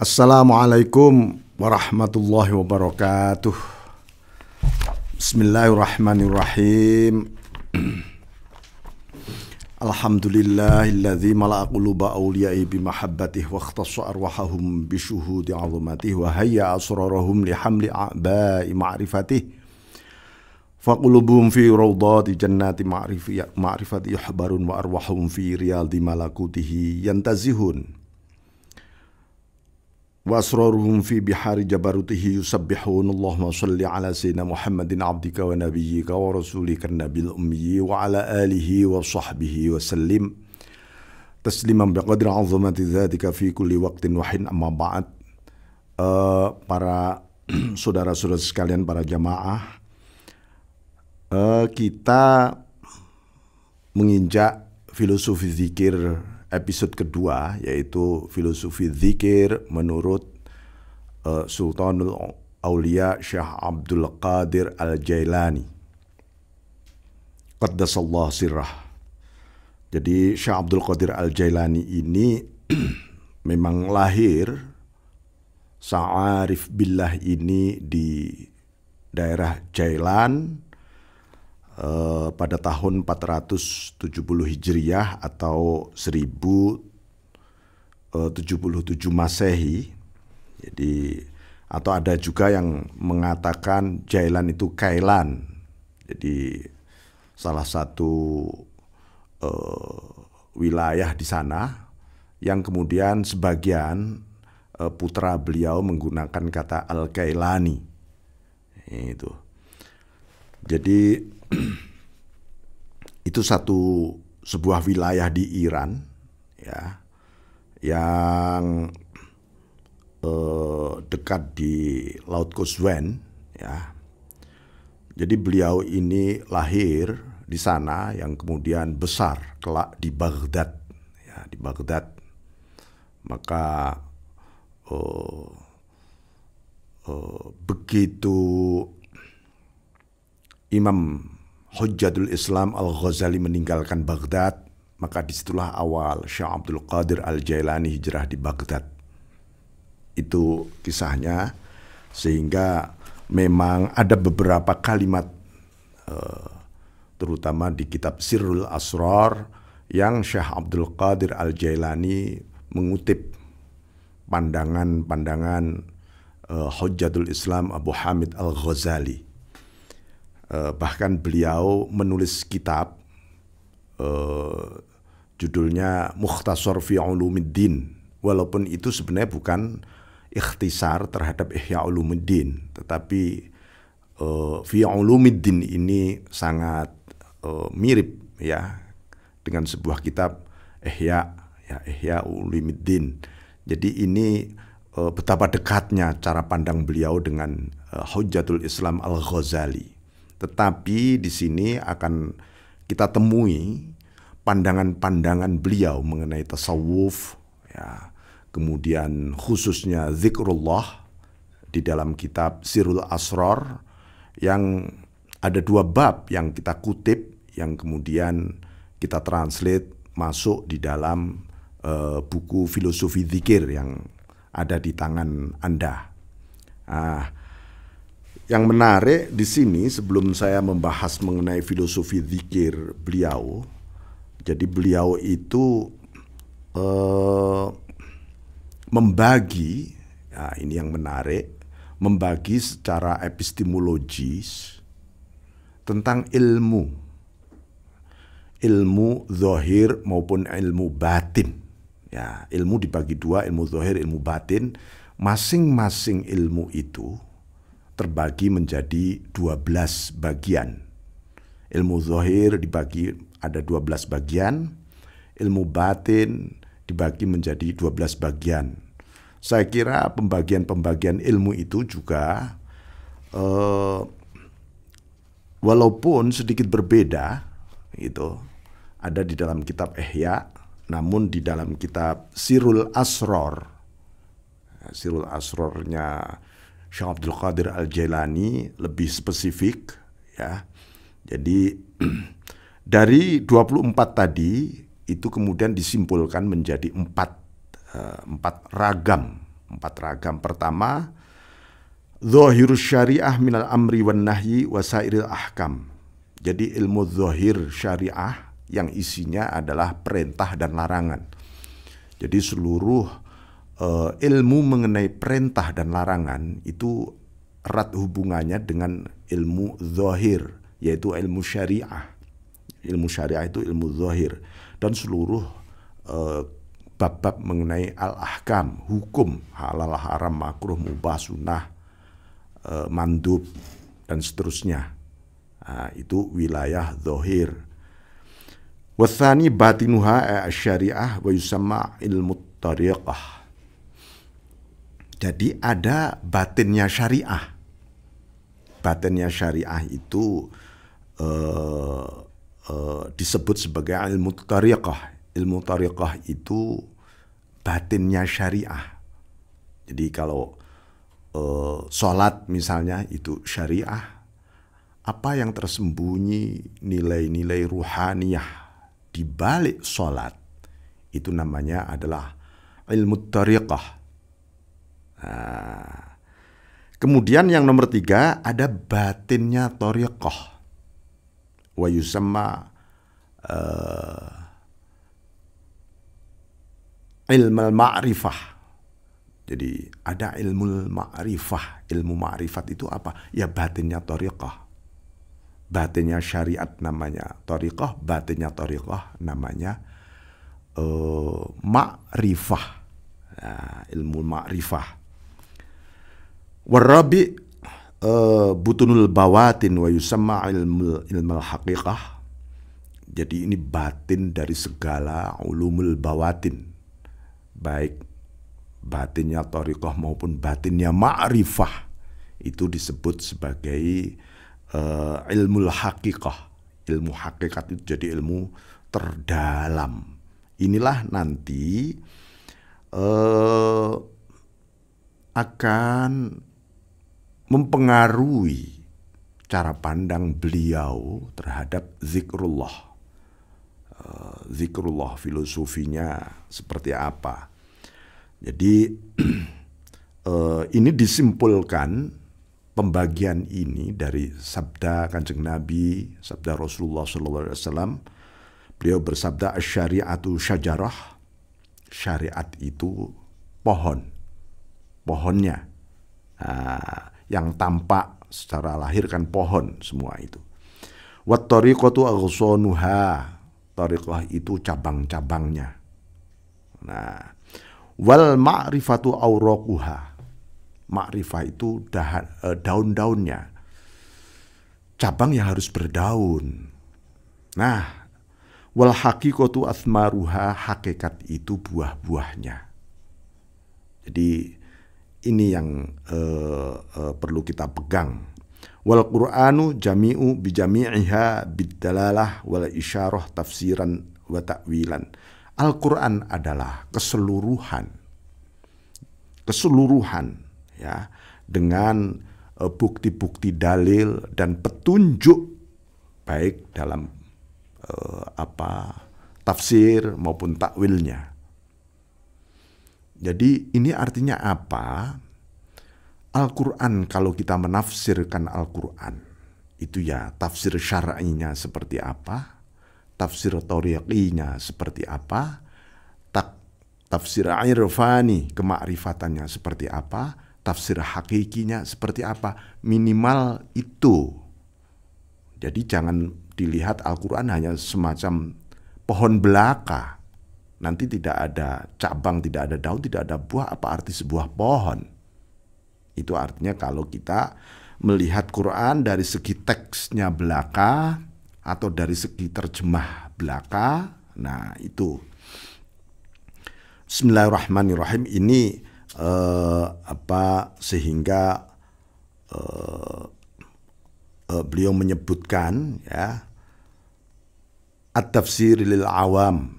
Assalamualaikum warahmatullahi wabarakatuh. Bismillahirrahmanirrahim. Alhamdulillahilladzi mala'a quluba awliya'i bimahabbatih wa ikhtassa arwahahum bisyuhudi 'azamatihi wa hayya asrarahum lihamli a'ba'i ma'rifatih. Faqulubuhum fi rawdati jannati ma'rifati yuhbarun wa arwahum fi riyadi malakutihi yantazihun. Wa asraruhum fi bihari jabarutihi yusabbihun. Allahumma salli ala sayyidina Muhammadin abdika wa nabiyyika wa rasulika nabil ummi wa ala alihi wa sahbihi wa sallim tasliman biqadri azamati dzatika fi kulli waqtin wa hin. Amma ba'd. Para saudara-saudara sekalian, para jamaah, kita menginjak filosofi zikir episode kedua, yaitu filosofi zikir menurut Sultanul Aulia Syekh Abdul Qadir Al-Jailani Qaddasallahu sirrah. Jadi Syekh Abdul Qadir Al-Jailani ini memang lahir Sa'arif Billah ini di daerah Jailan pada tahun 470 Hijriyah atau 1077 Masehi. Jadi atau ada juga yang mengatakan Jailan itu Kailan. Jadi salah satu wilayah di sana yang kemudian sebagian putra beliau menggunakan kata Al-Kailani. Itu. Jadi itu sebuah wilayah di Iran, ya, yang dekat di Laut Quzwan, ya. Jadi beliau ini lahir di sana, yang kemudian besar kelak di Baghdad, ya, di Baghdad. Maka begitu Imam Hujjatul Islam Al-Ghazali meninggalkan Baghdad, maka disitulah awal Syekh Abdul Qadir Al-Jailani hijrah di Baghdad. Itu kisahnya, sehingga memang ada beberapa kalimat terutama di kitab Sirrul Asrar yang Syekh Abdul Qadir Al-Jailani mengutip pandangan-pandangan Hujjatul Islam Abu Hamid Al-Ghazali. Bahkan beliau menulis kitab judulnya Mukhtasar fi Ulumiddin, walaupun itu sebenarnya bukan ikhtisar terhadap Ihya Ulumuddin, tetapi fi Ulumiddin ini sangat mirip, ya, dengan sebuah kitab Ihya Ulumuddin. Jadi ini betapa dekatnya cara pandang beliau dengan Hujjatul Islam Al-Ghazali. Tetapi di sini akan kita temui pandangan-pandangan beliau mengenai tasawuf, ya, kemudian khususnya zikrullah di dalam kitab Sirrul Asrar, yang ada 2 bab yang kita kutip, yang kemudian kita translate masuk di dalam buku filosofi zikir yang ada di tangan Anda. Yang menarik di sini, sebelum saya membahas mengenai filosofi zikir beliau, jadi beliau itu membagi, ya, ini yang menarik, membagi secara epistemologis tentang ilmu zahir maupun ilmu batin. Ya, ilmu dibagi 2, ilmu zahir, ilmu batin. Masing-masing ilmu itu terbagi menjadi 12 bagian. Ilmu zahir dibagi ada 12 bagian, ilmu batin dibagi menjadi 12 bagian. Saya kira pembagian-pembagian ilmu itu juga walaupun sedikit berbeda, gitu, ada di dalam kitab Ihya, namun di dalam kitab Sirrul Asrar, Sirrul Asrarnya Syekh Abdul Qadir Al-Jailani lebih spesifik, ya. Jadi dari 24 tadi itu kemudian disimpulkan menjadi 4 ragam 4 ragam. Pertama, zahirus syariah minal amri wan nahyi wasairil ahkam. Jadi ilmu zahir syariah yang isinya adalah perintah dan larangan. Jadi seluruh ilmu mengenai perintah dan larangan itu erat hubungannya dengan ilmu zahir, yaitu ilmu syariah. Ilmu syariah itu ilmu zahir. Dan seluruh bab-bab mengenai al-ahkam, hukum, halal, haram, makruh, mubah, sunnah, mandub, dan seterusnya. Nah, itu wilayah zahir. Wathani batinuha syariah wa yusamma ilmu tariqah. Jadi ada batinnya syariah. Batinnya syariah itu disebut sebagai ilmu tariqah. Ilmu tariqah itu batinnya syariah. Jadi kalau sholat misalnya itu syariah, apa yang tersembunyi nilai-nilai ruhaniyah di balik sholat itu namanya adalah ilmu tariqah. Nah, kemudian yang nomor 3 ada batinnya tariqah. Wa yusamma ilmu ma'rifah. Jadi ada ilmu ma'rifah. Ilmu ma'rifat itu apa? Ya batinnya tariqah. Batinnya syariat namanya tariqah, batinnya tariqah namanya ma'rifah. Nah, ilmu ma'rifah. Warabi butunul bawatin wa yusamma ilmu haqiqah. Jadi ini batin dari segala ulumul bawatin, baik batinnya tariqah maupun batinnya ma'rifah, itu disebut sebagai ilmu haqiqah. Ilmu hakikat itu jadi ilmu terdalam. Inilah nanti akan mempengaruhi cara pandang beliau terhadap zikrullah. Zikrullah filosofinya seperti apa. Jadi ini disimpulkan pembagian ini dari sabda Kanjeng Nabi, sabda Rasulullah SAW. Beliau bersabda, "Asy-syari'atu syajarah." Syariat itu pohon, pohonnya. Nah, yang tampak secara lahir kan pohon semua itu. Wat tariqatu aghsanuha. Tariqah itu cabang-cabangnya. Nah, wal ma'rifatu awraquha. Ma'rifah itu daun-daunnya. Cabang yang harus berdaun. Nah, wal haqiqatu athmaruha. Hakikat itu buah-buahnya. Jadi ini yang perlu kita pegang. Wal Qur'anu jami'u bijami'iha bidalalah wal isyarah tafsiran wa ta'wilan. Al-Quran adalah keseluruhan ya, dengan bukti-bukti dalil dan petunjuk baik dalam tafsir maupun takwilnya. Jadi ini artinya apa? Al-Quran, kalau kita menafsirkan Al-Quran itu ya tafsir syar'inya seperti apa, tafsir tariqinya seperti apa, tafsir irfani kemakrifatannya seperti apa, tafsir hakikinya seperti apa, minimal itu. Jadi jangan dilihat Al-Quran hanya semacam pohon belaka. Nanti tidak ada cabang, tidak ada daun, tidak ada buah. Apa arti sebuah pohon? Itu artinya kalau kita melihat Quran dari segi teksnya belaka atau dari segi terjemah belaka, nah itu. Bismillahirrahmanirrahim. Ini sehingga beliau menyebutkan ya at-tafsir lil awam,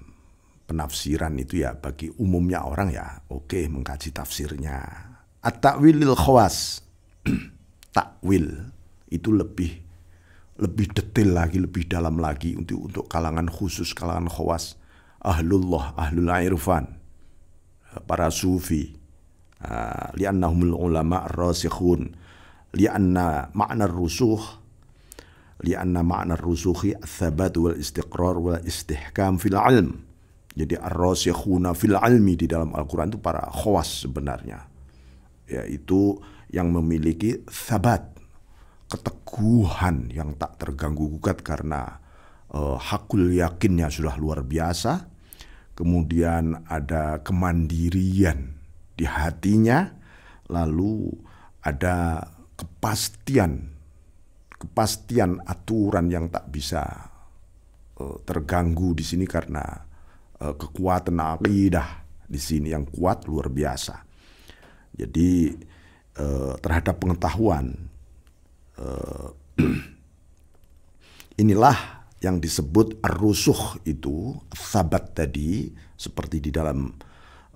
penafsiran itu ya bagi umumnya orang ya oke mengkaji tafsirnya. At-ta'wil lil khawas, takwil itu lebih detail lagi, lebih dalam lagi untuk kalangan khusus, kalangan khawas, ahlullah, ahlul irfan, para sufi. li'annahumul ulama ar-rasikhun, li'anna ma'na ar-rusukhi ats-tsabat wal istiqrar wal istihkam fil ilm. Jadi ar-rasikhuna fil ilmi di dalam Al-Qur'an itu para khawas sebenarnya, yaitu yang memiliki tsabat, keteguhan yang tak terganggu gugat karena hakul yakinnya sudah luar biasa. Kemudian ada kemandirian di hatinya, lalu ada kepastian aturan yang tak bisa terganggu di sini karena kekuatan aqidah di sini yang kuat luar biasa. Jadi terhadap pengetahuan inilah yang disebut ar-rusukh itu, sabat tadi, seperti di dalam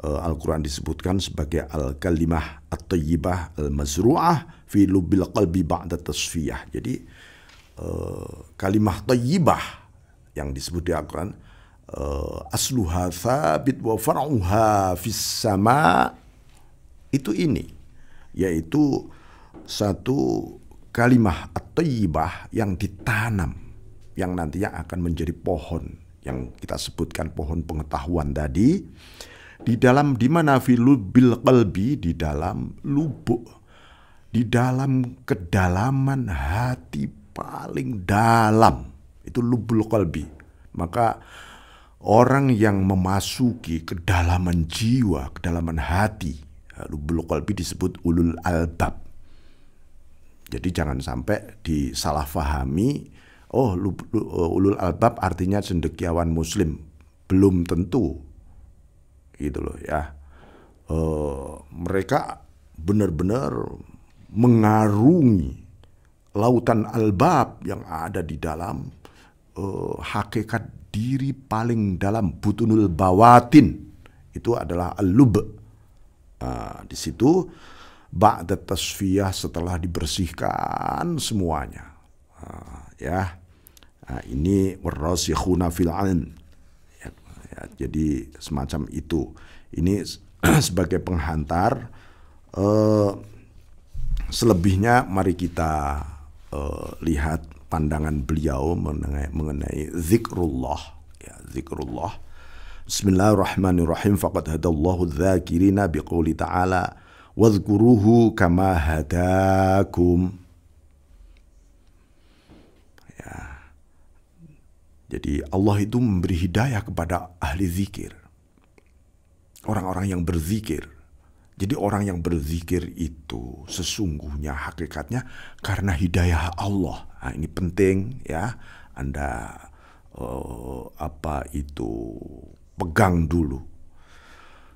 Al-Quran disebutkan sebagai al-kalimah at-tayyibah al-mazru'ah fi lubbil qalbi ba'da tasfiyah. Jadi kalimah tayyibah yang disebut di Al-Quran, asluha thabit wa far'uha fis sama, itu ini, yaitu satu kalimah at-tayyibah yang ditanam, yang nantinya akan menjadi pohon yang kita sebutkan pohon pengetahuan tadi, di mana fi lubbil qalbi, di dalam lubuk, di dalam kedalaman hati paling dalam, itu lubul qalbi. Maka orang yang memasuki kedalaman jiwa, kedalaman hati, lubul qalbi disebut ulul albab. Jadi jangan sampai disalahfahami, oh ulul albab artinya cendekiawan muslim. Belum tentu, gitu loh ya. Mereka benar-benar mengarungi lautan albab yang ada di dalam hakikat diri paling dalam, butunul bawatin, itu adalah al-lub. Di situ ba'da tasfiyah, setelah dibersihkan semuanya, ya. Ini warasikhuna fil ilm, ya, jadi semacam itu. Ini sebagai penghantar. Selebihnya mari kita lihat pandangan beliau mengenai zikrullah, ya, zikrullah. Bismillahirrahmanirrahim. Faqad hadallahu dzakirina biqouli ta'ala wadhkuruhu kama hadakum. Ya. Jadi Allah itu memberi hidayah kepada ahli zikir, orang-orang yang berzikir. Jadi orang yang berzikir itu sesungguhnya hakikatnya karena hidayah Allah. Nah, ini penting ya, Anda pegang dulu.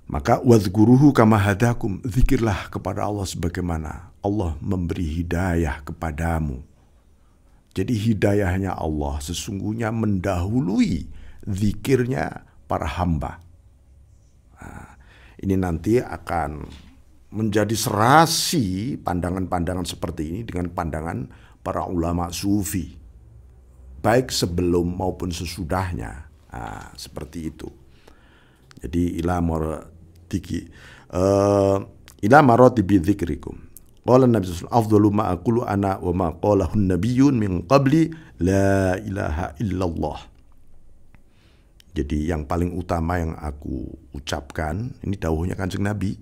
Maka wadhkuruhu kama hadakum, zikirlah kepada Allah sebagaimana Allah memberi hidayah kepadamu. Jadi hidayahnya Allah sesungguhnya mendahului zikirnya para hamba. Nah, ini nanti akan menjadi serasi pandangan-pandangan seperti ini dengan pandangan para ulama sufi, baik sebelum maupun sesudahnya. Nah, seperti itu. Jadi ila maratibi dzikrikum. Qala Nabi sallallahu alaihi wasallam afdalu ma aqulu ana wa ma qalahu an-nabiyyun min qabli la ilaha illallah. Jadi yang paling utama yang aku ucapkan, ini dawuhnya Kanjeng Nabi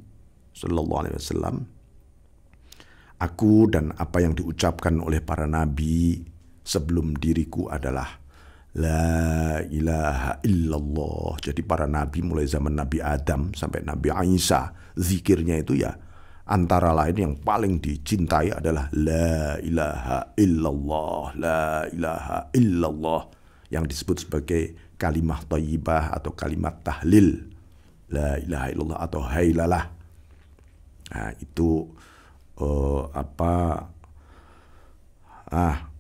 sallallahu alaihi wasallam. Aku dan apa yang diucapkan oleh para nabi sebelum diriku adalah la ilaha illallah. Jadi para nabi mulai zaman Nabi Adam sampai Nabi Isa, zikirnya itu ya antara lain yang paling dicintai adalah la ilaha illallah, la ilaha illallah, yang disebut sebagai kalimah thayyibah atau kalimat tahlil, la ilaha illallah atau hailalah. Nah, itu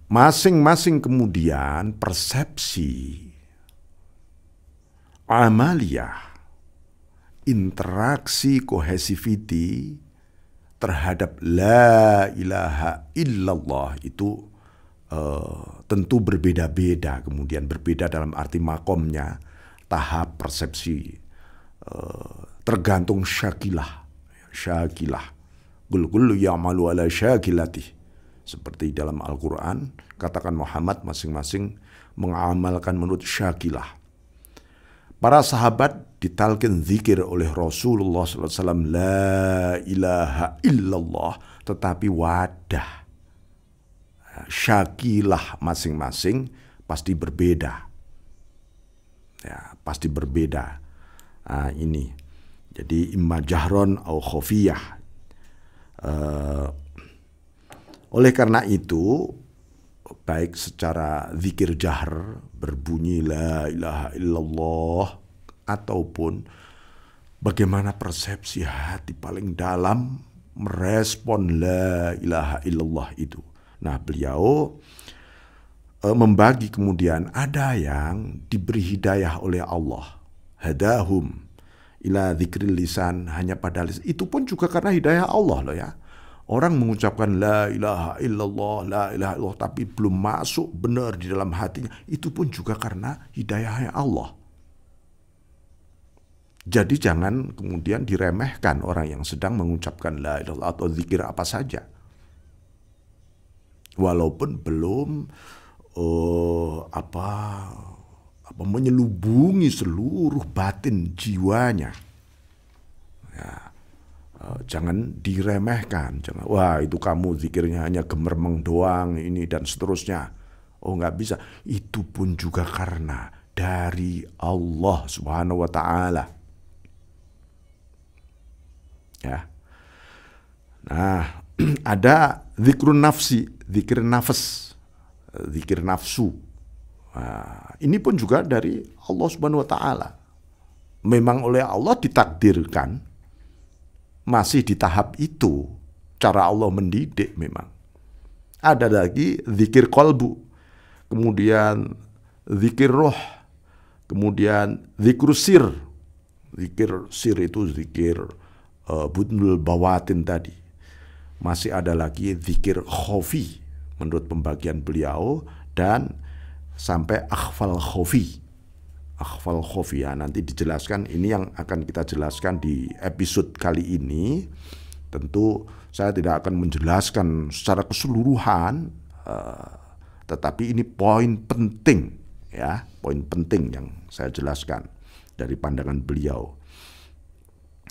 masing-masing kemudian persepsi, amaliyah, interaksi, kohesiviti terhadap la ilaha illallah itu tentu berbeda-beda, kemudian berbeda dalam arti makomnya, tahap persepsi, tergantung syakilah. syakilah. Qul kullu ya'malu ala syakilatih. Seperti dalam Al-Quran, katakan Muhammad masing-masing mengamalkan menurut syakilah. Para sahabat ditalkin zikir oleh Rasulullah SAW, la ilaha illallah, tetapi wadah syakilah masing-masing pasti berbeda. Ya, pasti berbeda. Ini. Jadi imma jahron au khofiyah. Oleh karena itu, baik secara zikir jahr berbunyi la ilaha illallah, ataupun bagaimana persepsi hati paling dalam merespon la ilaha illallah itu. Nah, beliau membagi kemudian, ada yang diberi hidayah oleh Allah, hadahum ila dzikril lisan, hanya pada lisan. Itu pun juga karena hidayah Allah loh ya. Orang mengucapkan la ilaha illallah, la ilaha illallah, tapi belum masuk benar di dalam hatinya, itu pun juga karena hidayahnya Allah. Jadi jangan kemudian diremehkan orang yang sedang mengucapkan la ilaha illallah atau zikir apa saja, walaupun belum menyelubungi seluruh batin jiwanya. Ya, jangan diremehkan. Jangan, wah itu kamu zikirnya hanya gemermeng doang ini dan seterusnya. Oh nggak bisa. Itu pun juga karena dari Allah Subhanahu Wa Taala. Ya. Nah, ada zikrun nafsi, zikir nafas, zikir nafsu. Nah, ini pun juga dari Allah Subhanahu Wa Taala. Memang oleh Allah ditakdirkan masih di tahap itu, cara Allah mendidik memang. Ada lagi zikir qalbu, kemudian zikir roh, kemudian zikir sir. Zikir sir itu zikir budnul bawatin tadi. Masih ada lagi zikir khofi menurut pembagian beliau, dan sampai akhfal khofi. Akhfal khofi ya, nanti dijelaskan. Ini yang akan kita jelaskan di episode kali ini. Tentu saya tidak akan menjelaskan secara keseluruhan, tetapi ini poin penting ya, poin penting yang saya jelaskan dari pandangan beliau.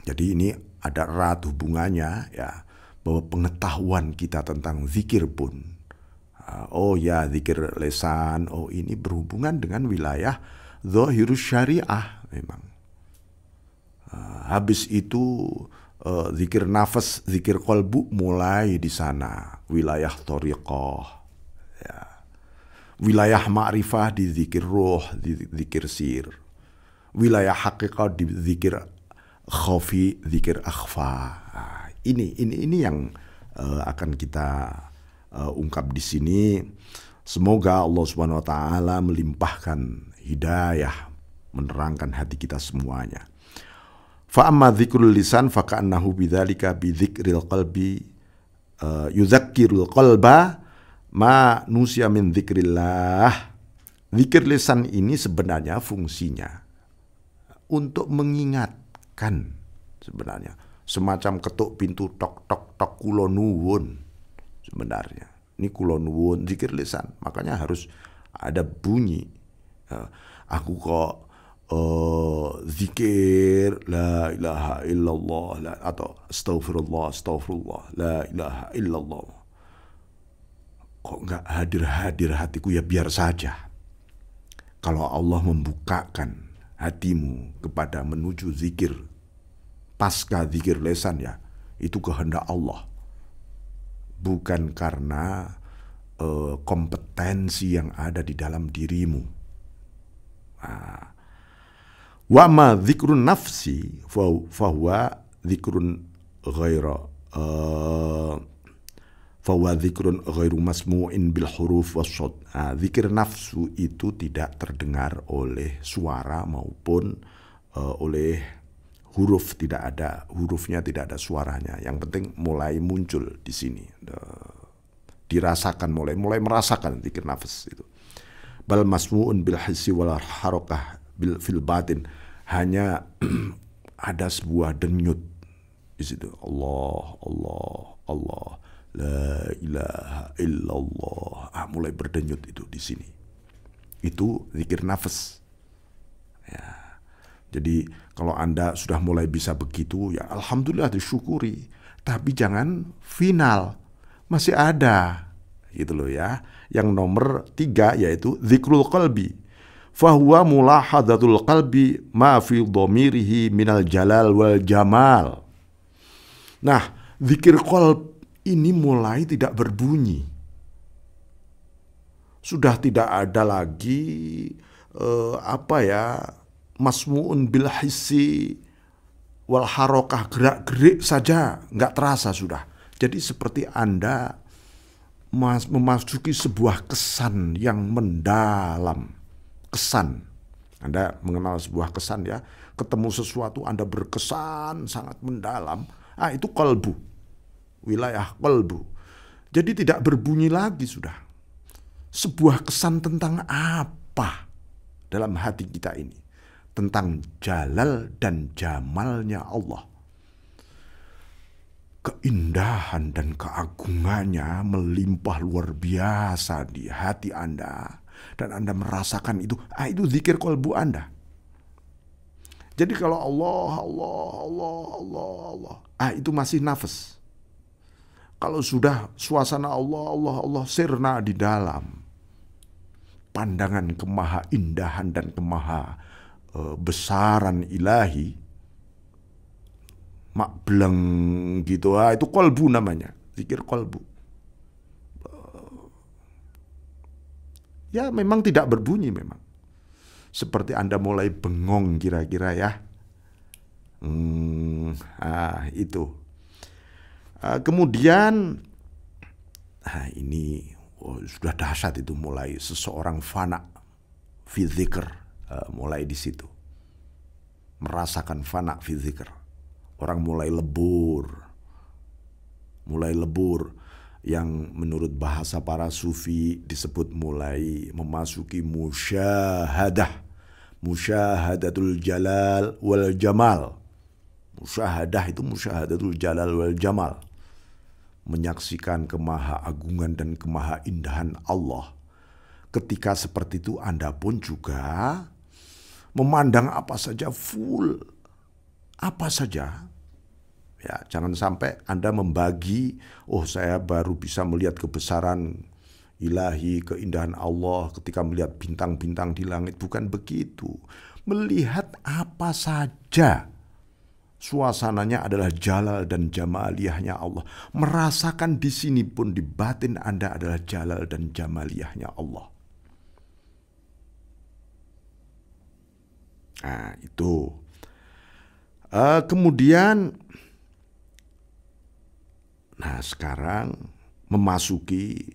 Jadi ini ada erat hubungannya ya, bahwa pengetahuan kita tentang zikir pun, oh ya zikir lesan, oh ini berhubungan dengan wilayah zahirus syariah memang. Habis itu zikir nafas, zikir qalbu mulai di sana, wilayah thariqah ya. Wilayah ma'rifah di zikir ruh, di zikir sir. Wilayah hakikat di zikir khafi, zikir akhfa. Ini yang akan kita ungkap di sini. Semoga Allah Subhanahu Wa Taala melimpahkan hidayah, menerangkan hati kita semuanya. Fa amma dzikrul lisan fa ka'annahu bidzalika bi dzikril qalbi yuzakkirul qalba ma nusiya min dzikrillah. Zikir lisan ini sebenarnya fungsinya untuk mengingatkan, sebenarnya semacam ketuk pintu, tok tok tok, kula nuwun. Sebenarnya ini kula nuwun, zikir lisan, makanya harus ada bunyi. Aku kok zikir la ilaha illallah atau astaghfirullah, astaghfirullah, la ilaha illallah. Kok nggak hadir-hadir hatiku? Ya biar saja. Kalau Allah membukakan hatimu kepada menuju zikir pasca zikir lesan, ya itu kehendak Allah, bukan karena kompetensi yang ada di dalam dirimu. Wa ma dzikrun nafsi fahuwa dzikrun ghaira fahuwa dzikrun ghairu masmu'in bil huruf wassod. Zikir nafsu itu tidak terdengar oleh suara maupun oleh huruf, tidak ada hurufnya, tidak ada suaranya. Yang penting mulai muncul di sini, dirasakan, mulai merasakan zikir nafs itu. Bal masmu'un bil hissi wal harakah bil fil batin, hanya ada sebuah denyut Di situ Allah, Allah, Allah, la ilaha illallah. Mulai berdenyut itu di sini. Itu zikir nafas. Ya. Jadi kalau Anda sudah mulai bisa begitu, ya alhamdulillah disyukuri. Tapi jangan final. Masih ada. Gitu loh ya. Yang nomor 3 yaitu zikrul qalbi. Fahuwa mulahadatul qalbi ma fi dhamirihi minal jalal wal jamal. Nah, zikir qalb ini mulai tidak berbunyi. Sudah tidak ada lagi masmu'un bil hissi wal harokah, gerak-gerik saja, nggak terasa sudah. Jadi seperti Anda memasuki sebuah kesan yang mendalam. Kesan. Anda mengenal sebuah kesan ya, ketemu sesuatu Anda berkesan sangat mendalam. Itu qalbu. Wilayah qalbu. Jadi tidak berbunyi lagi sudah. Sebuah kesan tentang apa dalam hati kita ini? Tentang jalal dan jamalnya Allah. Keindahan dan keagungannya melimpah luar biasa di hati Anda. Dan Anda merasakan itu. Itu zikir qalbu Anda. Jadi kalau Allah, Allah, Allah, Allah, Allah. Itu masih nafas. Kalau sudah suasana Allah, Allah, Allah sirna di dalam. Pandangan kemaha indahan dan kemaha besaran ilahi. Mak beleng gitu. Itu qalbu namanya. Zikir qalbu. Ya memang tidak berbunyi memang. Seperti Anda mulai bengong kira-kira ya. Itu. Kemudian ini sudah dahsyat itu, mulai seseorang fana fi dzikr, mulai di situ. Merasakan fana fi dzikr. Orang mulai lebur. Mulai lebur. Yang menurut bahasa para sufi disebut mulai memasuki musyahadah. Musyahadatul jalal wal jamal. Musyahadah itu musyahadatul jalal wal jamal. Menyaksikan kemaha-agungan dan kemaha-indahan Allah. Ketika seperti itu Anda pun juga memandang apa saja full. Apa saja. Ya, jangan sampai Anda membagi, saya baru bisa melihat kebesaran ilahi, keindahan Allah ketika melihat bintang-bintang di langit. Bukan begitu. Melihat apa saja. Suasananya adalah jalal dan jamaliyahnya Allah. Merasakan di sini pun di batin Anda adalah jalal dan jamaliyahnya Allah. Itu. Kemudian sekarang memasuki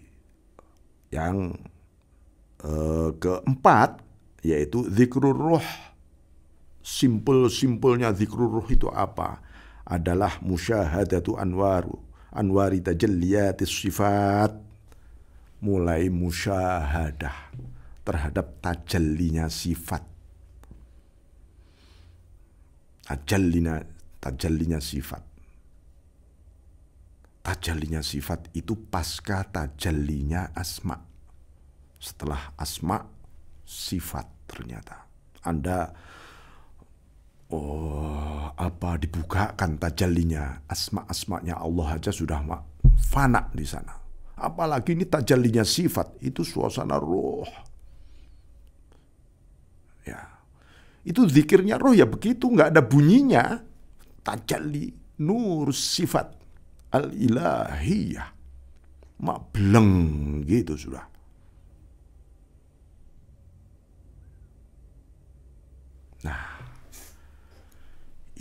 yang keempat, yaitu zikrul ruh. Simpel-simpelnya zikrul ruh itu apa? Adalah musyahadatu anwari tajalliyatis sifat. Mulai musyahadah terhadap tajallinya sifat. Tajallinya sifat. Tajallinya sifat itu pasca tajallinya asma. Setelah asma, sifat ternyata. Anda dibukakan tajallinya. Asma-asmanya Allah aja sudah fana di sana. Apalagi ini tajallinya sifat, itu suasana roh. Ya. Itu zikirnya roh ya begitu, nggak ada bunyinya. Tajalli nur sifat al-ilahiyah. Bleng gitu sudah.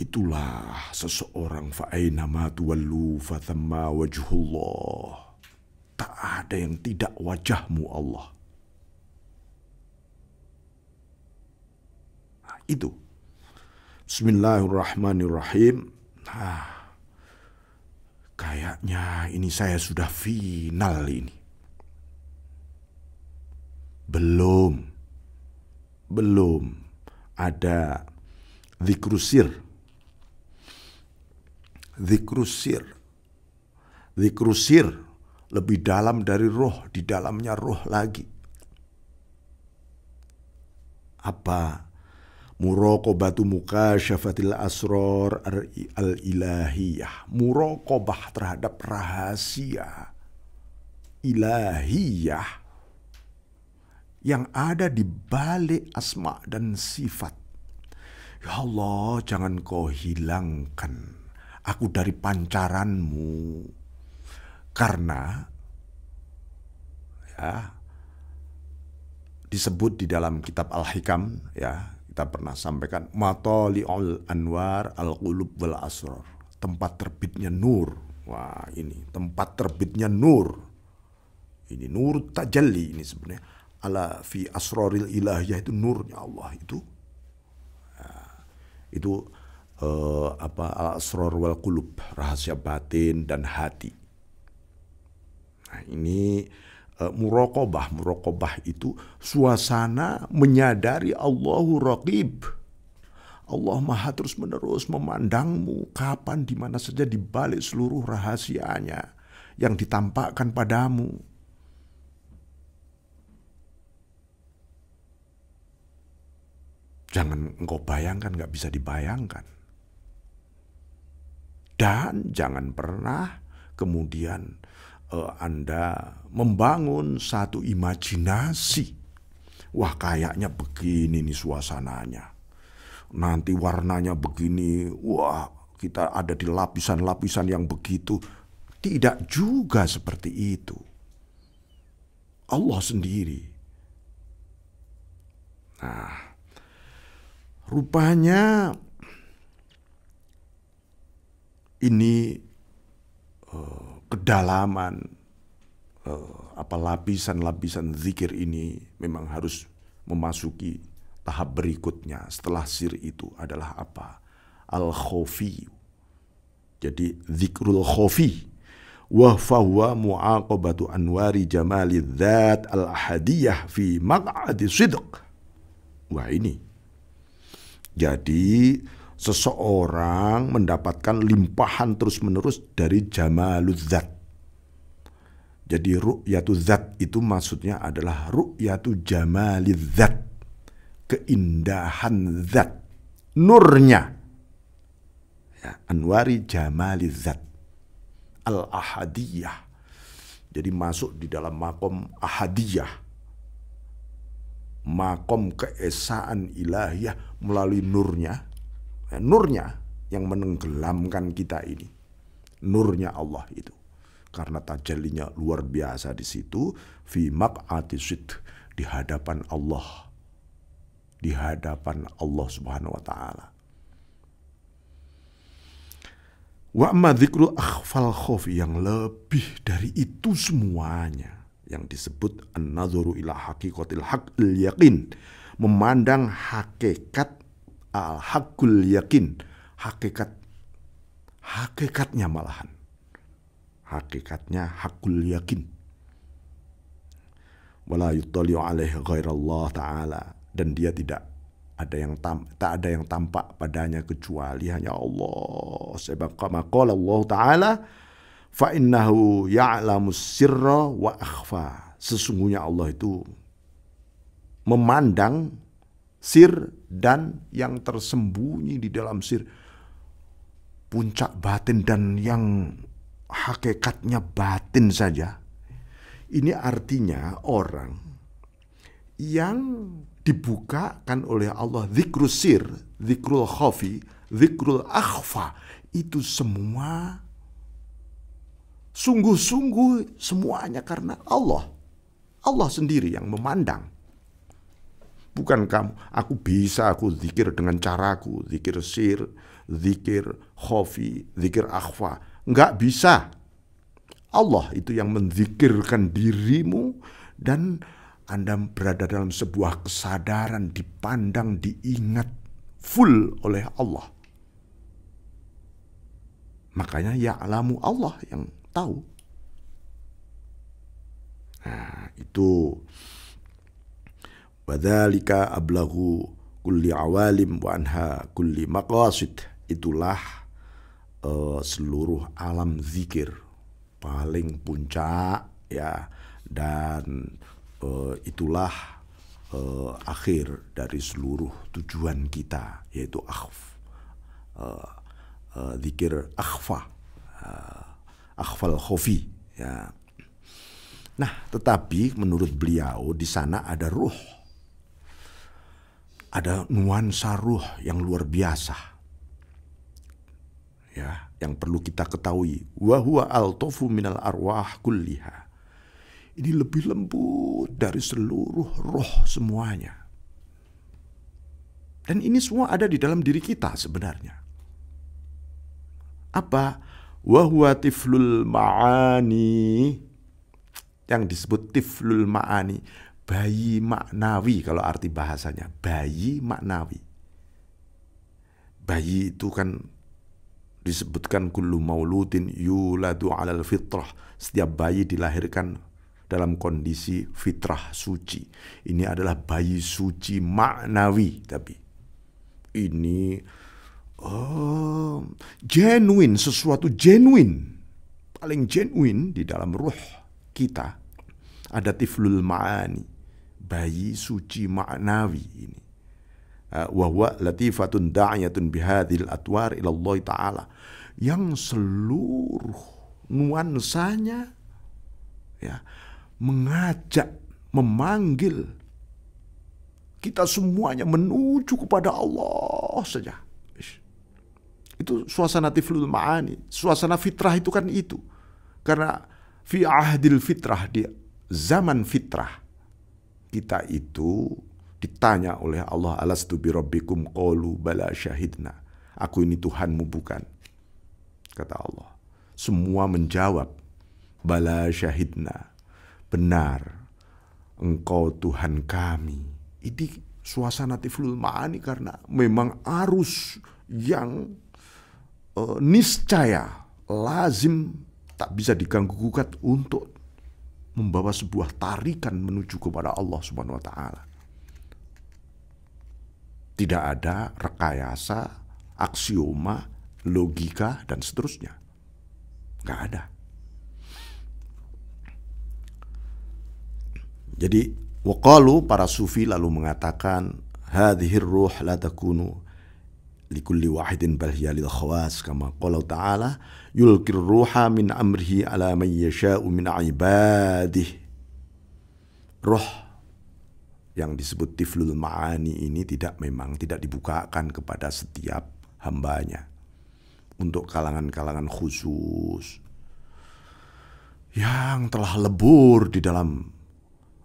Itulah seseorang fa'aina ma tuwallu fathamma wajhullah. Tak ada yang tidak wajahmu Allah. Itu. Bismillahirrahmanirrahim. Kayaknya ini saya sudah final ini. Belum ada zikrusir. Dzikrusir. Dzikrusir lebih dalam dari roh, di dalamnya roh lagi. Apa? Muraqabatu mukasyafatil asrar al-ilahiyah. Muraqabah terhadap rahasia ilahiyah yang ada di balik asma dan sifat. Ya Allah, jangan kau hilangkan aku dari pancaranmu. Karena ya disebut di dalam kitab Al-Hikam, ya kita pernah sampaikan, matali'ul anwar al-qulub wal asrar, tempat terbitnya nur. Wah, ini tempat terbitnya nur. Ini nur tajalli, ini sebenarnya ala fi asraril ilahiyah, itu nurnya Allah itu. Itu al-asrar wal qulub, rahasia batin dan hati. Nah, ini muraqabah itu suasana menyadari Allahu Raqib. Allah Maha terus menerus memandangmu kapan, di mana saja, di balik seluruh rahasianya yang ditampakkan padamu. Jangan engkau bayangkan, nggak bisa dibayangkan. Dan jangan pernah kemudian Anda membangun satu imajinasi. Wah, kayaknya begini nih suasananya. Nanti warnanya begini. Wah, kita ada di lapisan-lapisan yang begitu. Tidak juga seperti itu. Allah sendiri. Nah, rupanya ini kedalaman lapisan-lapisan zikir ini memang harus memasuki tahap berikutnya. Setelah sir itu adalah apa? Al-khofi. Jadi zikrul khofi. Wa fahuwa mu'aqabatu anwari jamali dzat al-ahadiyah fi maq'adi sidq. Wah, ini. Jadi seseorang mendapatkan limpahan terus-menerus dari jamaluz zat. Jadi ru'yatu zat itu maksudnya adalah ru'yatu jamaliz zat. Keindahan zat. Nurnya. Ya, anwari jamaliz zat. Al-ahadiyah. Jadi masuk di dalam makom ahadiyah. Makom keesaan ilahiyah melalui nurnya. Nurnya yang menenggelamkan kita ini. Nurnya Allah itu. Karena tajallinya luar biasa di situ. Fi maq'ati sidq. Di hadapan Allah. Di hadapan Allah Subhanahu wa ta'ala. Wa amma dzikrul akhfal khofi, yang lebih dari itu semuanya, yang disebut an-nadhuru ila haqiqatil haqqil yaqin, memandang hakikat al-haqqul yakin, hakikatnya malahan. Hakikatnya haqqul yakin. Wala yuttali'u alaihi ghairallah ta'ala, dan dia tak ada yang tampak padanya kecuali hanya Allah. Sebagaimana qala Allah Ta'ala, fa innahu ya'lamus sirra wa akhfa. Sesungguhnya Allah itu memandang sir dan yang tersembunyi di dalam sir, puncak batin dan yang hakikatnya batin saja. Ini artinya orang yang dibukakan oleh Allah zikrul sir, zikrul khafi, zikrul akhfa, itu semua sungguh-sungguh semuanya karena Allah. Allah sendiri yang memandang. Bukan kamu, aku zikir dengan caraku, zikir sir, zikir khafi, zikir akhfa. Enggak bisa. Allah itu yang menzikirkan dirimu, dan Anda berada dalam sebuah kesadaran, dipandang, diingat full oleh Allah. Makanya ya'lamu, Allah yang tahu. Nah, itu wadzalika ablaghu kulli awalim wa anha kulli maqasid. Itulah seluruh alam zikir, paling puncak ya, dan itulah akhir dari seluruh tujuan kita, yaitu zikir akhfal khofi ya. Nah, tetapi menurut beliau di sana ada ruh, ada nuansa ruh yang luar biasa ya, yang perlu kita ketahui. Wa huwa altofu minal arwah kulliha. Ini lebih lembut dari seluruh roh semuanya. Dan ini semua ada di dalam diri kita sebenarnya. Apa? Wa huwa tiflul ma'ani. Yang disebut tiflul ma'ani, bayi maknawi kalau arti bahasanya, bayi maknawi. Bayi itu kan disebutkan kullu mauludin yuladu 'alal fitrah. Setiap bayi dilahirkan dalam kondisi fitrah suci. Ini adalah bayi suci maknawi, tapi ini genuine, sesuatu genuine, paling genuine di dalam ruh kita. Ada tiflul ma'ani, bayi suci maknawi ini. Wa huwa latifatun da'iyatun bihadhil atwar ila Allah Ta'ala, yang seluruh nuansanya ya mengajak, memanggil kita semuanya menuju kepada Allah saja. Itu suasana tiflul ma'ani, suasana fitrah itu kan itu. Karena fi ahdil fitrah, di zaman fitrah kita itu ditanya oleh Allah, alastu bi rabbikum qalu bala syahidna. Aku ini Tuhanmu bukan? Kata Allah. Semua menjawab bala syahidna. Benar, Engkau Tuhan kami. Ini suasana tiflul ma'ani karena memang arus yang niscaya, lazim, tak bisa diganggu gugat untuk membawa sebuah tarikan menuju kepada Allah Subhanahu wa Ta'ala. Tidak ada rekayasa, aksioma, logika, dan seterusnya. Nggak ada. Jadi waqalu, para sufi lalu mengatakan, hadhir ruh la takunu likulli wahidin bal hiya lil khawas, kama qala ta'ala yulqir ruha min amrihi ala man yasha'u min ibadih. Roh yang disebut tiflul ma'ani ini memang tidak dibukakan kepada setiap hambanya, untuk kalangan-kalangan khusus yang telah lebur di dalam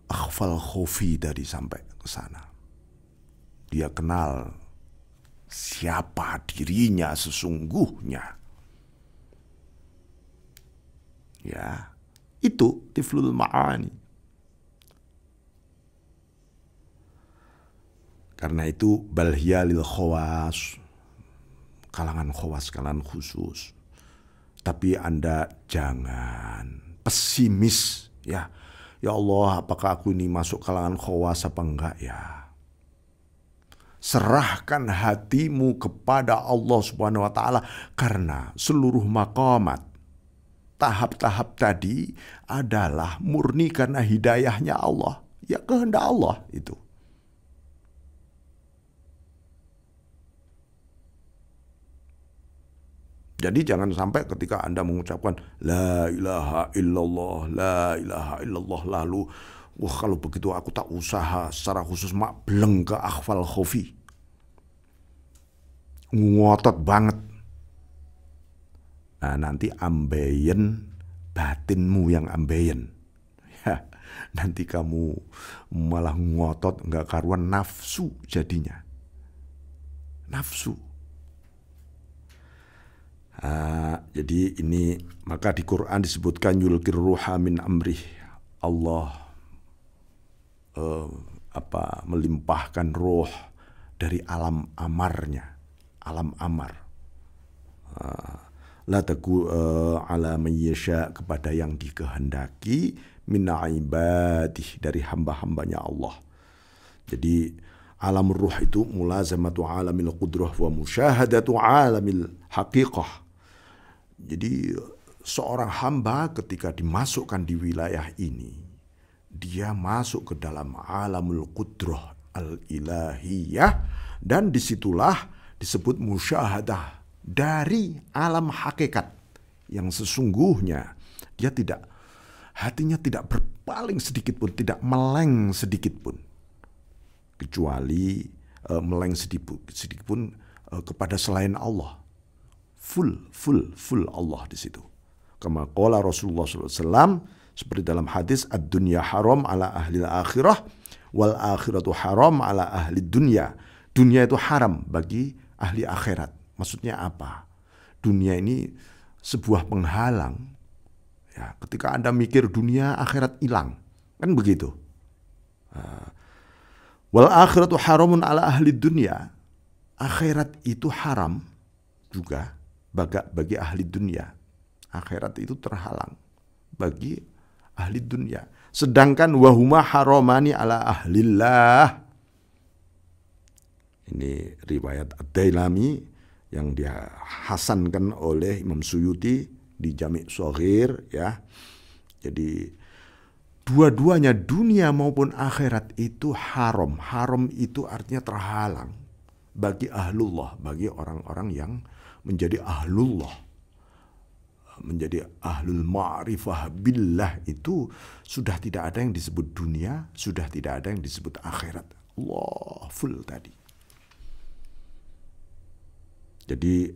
akhfal khofi tadi sampai ke sana. Dia kenal siapa dirinya sesungguhnya. Ya, itu tiflul ma'ani. Karena itu balhiya lil khawas, kalangan khawas, kalangan khusus. Tapi Anda jangan pesimis ya. Ya Allah, apakah aku ini masuk kalangan khawas apa enggak ya? Serahkan hatimu kepada Allah Subhanahu wa Ta'ala, karena seluruh maqamat, tahap-tahap tadi adalah murni karena hidayahnya Allah. Ya, kehendak Allah itu. Jadi jangan sampai ketika Anda mengucapkan la ilaha illallah, la ilaha illallah, lalu wah kalau begitu aku tak usaha secara khusus mak beleng ke akhfal khofi. Ngotot banget. Nah, nanti ambeien batinmu yang ambeien. Ya, nanti kamu malah ngotot nggak karuan, nafsu jadinya. Nafsu. Jadi ini maka di Quran disebutkan yulqir ruha min amrih. Allah melimpahkan roh dari alam amarnya, alam amar. La taku ala man yasha, kepada yang dikehendaki, min ibadih, dari hamba-hambanya Allah. Jadi alam ruh itu mulazamatu alamil qudrah wa musyahadatu alamil haqiqah. Jadi seorang hamba ketika dimasukkan di wilayah ini, dia masuk ke dalam alamul qudrah al-ilahiyah, dan disitulah disebut musyahadah dari alam hakikat yang sesungguhnya dia tidak, hatinya tidak berpaling sedikit pun, tidak meleng sedikit pun, kecuali meleng sedikit pun kepada selain Allah. Full Allah di situ. Kama qala Rasulullah SAW, seperti dalam hadis, ad-dunya haram ala ahli akhirah wal akhiratu haram ala ahli dunya. Dunia itu haram bagi ahli akhirat. Maksudnya apa? Dunia ini sebuah penghalang. Ya, ketika Anda mikir dunia, akhirat hilang. Kan begitu. Wal akhiratu haramun ala ahli dunya. Akhirat itu haram juga bagi ahli dunia. Akhirat itu terhalang bagi ahli dunia. Sedangkan wahuma haramani ala ahlillah. Ini riwayat Ad-Dailami yang dihasankan oleh Imam Suyuti di Jami' Shaghir, ya. Jadi dua-duanya, dunia maupun akhirat itu haram. Haram itu artinya terhalang bagi ahlullah, bagi orang-orang yang menjadi ahlullah, menjadi ahlul ma'rifah billah. Itu sudah tidak ada yang disebut dunia, sudah tidak ada yang disebut akhirat. Allah full tadi. Jadi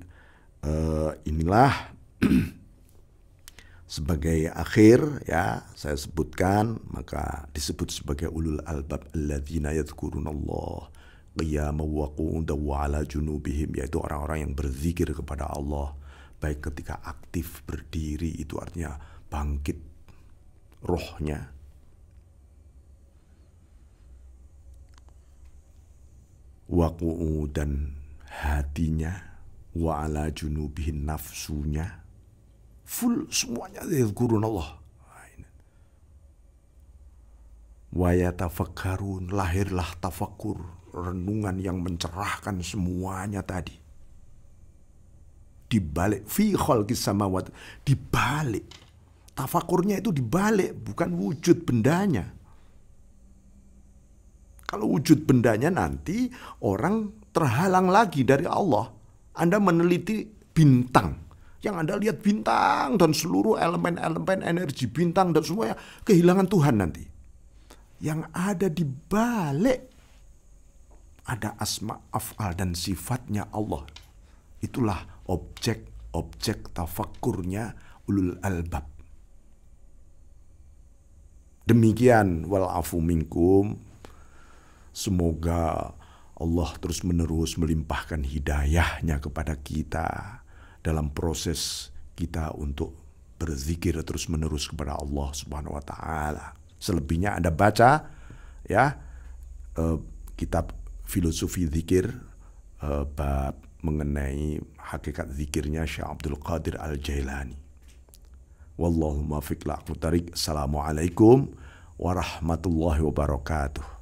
inilah sebagai akhir, ya, saya sebutkan, maka disebut sebagai ulul albab alladzina yadhkurunallah qiyaman wa qu'udan wa ala junubihim, yaitu orang-orang yang berzikir kepada Allah baik ketika aktif berdiri, itu artinya bangkit rohnya, wa qu'udan hatinya, wa ala junubihin nafsunya, full semuanya yadhkurunallah. Wa yatafakkarun, lahirlah tafakkur, renungan yang mencerahkan semuanya tadi. Dibalik fi khalqis samawati, dibalik tafakurnya itu, dibalik, bukan wujud bendanya. Kalau wujud bendanya nanti orang terhalang lagi dari Allah. Anda meneliti bintang, yang Anda lihat bintang dan seluruh elemen-elemen energi bintang dan semuanya, kehilangan Tuhan nanti. Yang ada di balik ada asma, af'al dan sifatnya Allah. Itulah objek tafakkurnya ulul albab. Demikian, walafu minkum. Semoga Allah terus menerus melimpahkan hidayahnya kepada kita dalam proses kita untuk berzikir terus menerus kepada Allah Subhanahu wa taala. Selebihnya Anda baca, ya, kitab filosofi zikir, bab mengenai hakikat zikirnya Syekh Abdul Qadir Al-Jailani. Wallahu muwaffiq la aqtarik. Assalamualaikum warahmatullahi wabarakatuh.